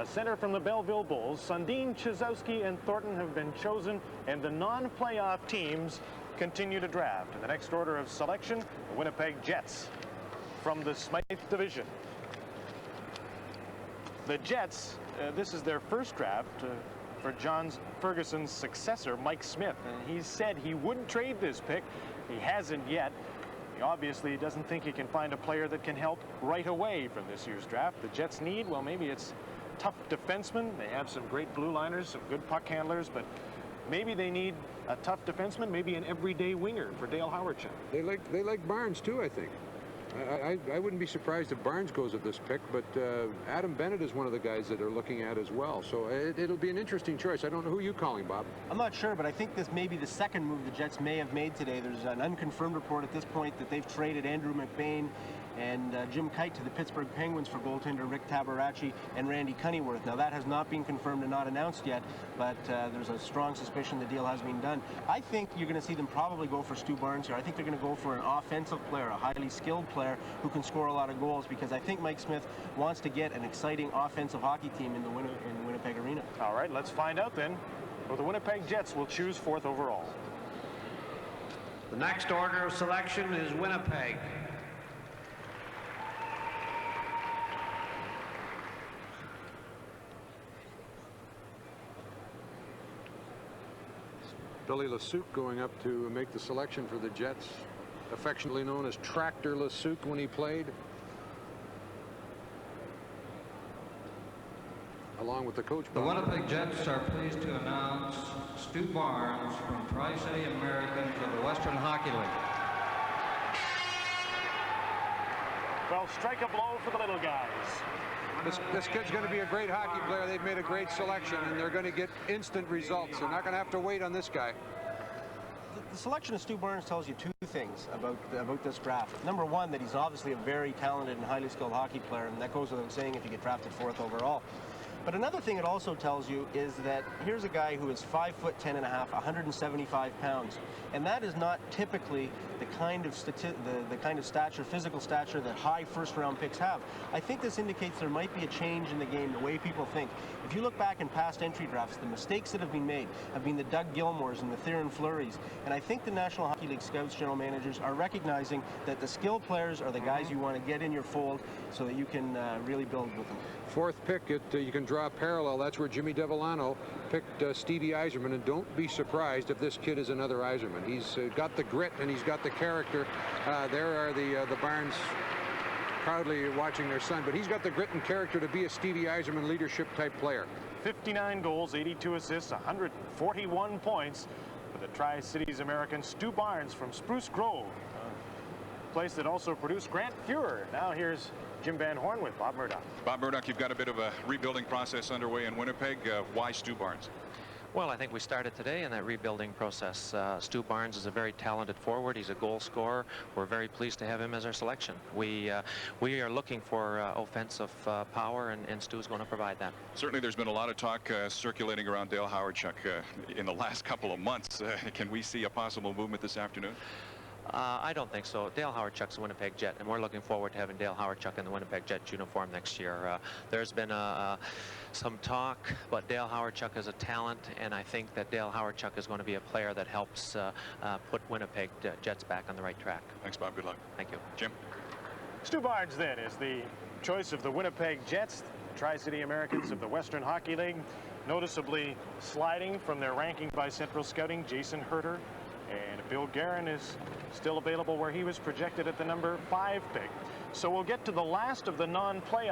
A center from the Belleville Bulls, Sundin, Chizowski, and Thornton have been chosen, and the non-playoff teams continue to draft. In the next order of selection, the Winnipeg Jets from the Smythe Division. The Jets, this is their first draft for John Ferguson's successor, Mike Smith. And he said he wouldn't trade this pick. He hasn't yet. He obviously doesn't think he can find a player that can help right away from this year's draft. The Jets need, well, maybe it's tough defensemen. They have some great blue liners, some good puck handlers, but maybe they need a tough defenseman, maybe an everyday winger for Dale Howardchuk. They like Barnes too, I think. I wouldn't be surprised if Barnes goes at this pick, but Adam Bennett is one of the guys that are looking at as well. So it'll be an interesting choice. I don't know who you're calling, Bob. I'm not sure, but I think this may be the second move the Jets may have made today. There's an unconfirmed report at this point that they've traded Andrew McBain and Jim Kite to the Pittsburgh Penguins for goaltender Rick Tabaracci and Randy Cunneyworth. Now, that has not been confirmed and not announced yet, but there's a strong suspicion the deal has been done. I think you're going to see them probably go for Stu Barnes here. I think they're going to go for an offensive player, a highly skilled player who can score a lot of goals, because I think Mike Smith wants to get an exciting offensive hockey team in the Winnipeg Arena. All right, let's find out then. Well, the Winnipeg Jets will choose 4th overall. The next order of selection is Winnipeg. Billy Lasuk going up to make the selection for the Jets, affectionately known as Tractor Lasuk when he played, along with the coach. The Winnipeg Jets are pleased to announce Stu Barnes from Tri-City Americans of the Western Hockey League. Well, strike a blow for the little guys. This kid's going to be a great hockey player. They've made a great selection, and they're going to get instant results. They're not going to have to wait on this guy. The selection of Stu Barnes tells you two things about this draft. Number one, that he's obviously a very talented and highly skilled hockey player, and that goes without saying if you get drafted 4th overall. But another thing it also tells you is that here's a guy who is 5'10.5", 175 pounds, and that is not typically the kind of stature, physical stature, that high first-round picks have. I think this indicates there might be a change in the game, the way people think. If you look back in past entry drafts, the mistakes that have been made have been the Doug Gilmores and the Theron Fleurys, and I think the National Hockey League scouts, general managers are recognizing that the skilled players are the guys you want to get in your fold so that you can really build with them. 4th pick, you can draw a parallel. That's where Jimmy Devellano picked Stevie Yzerman, and don't be surprised if this kid is another Yzerman. He's got the grit and he's got the character. There are the Barnes proudly watching their son, but he's got the grit and character to be a Stevie Yzerman leadership type player. 59 goals, 82 assists, 141 points for the Tri-Cities American Stu Barnes from Spruce Grove, a place that also produced Grant Fuhrer. Now here's Jim Van Horn with Bob Murdoch. Bob Murdoch, you've got a bit of a rebuilding process underway in Winnipeg. Why Stu Barnes? Well, I think we started today in that rebuilding process. Stu Barnes is a very talented forward. He's a goal scorer. We're very pleased to have him as our selection. We are looking for offensive power, and Stu's going to provide that. Certainly there's been a lot of talk circulating around Dale Howardchuk in the last couple of months. Can we see a possible movement this afternoon? I don't think so. Dale Howardchuk's a Winnipeg Jet, and we're looking forward to having Dale Howardchuk in the Winnipeg Jet uniform next year. There's been some talk, but Dale Howardchuk is a talent, and I think that Dale Howardchuk is going to be a player that helps put Winnipeg Jets back on the right track. Thanks, Bob. Good luck. Thank you. Jim? Stu Barnes, then, is the choice of the Winnipeg Jets, Tri-City Americans of the Western Hockey League, noticeably sliding from their ranking by Central Scouting. Jason Herter and Bill Guerin is still available where he was projected at the number 5 pick. So we'll get to the last of the non-playoff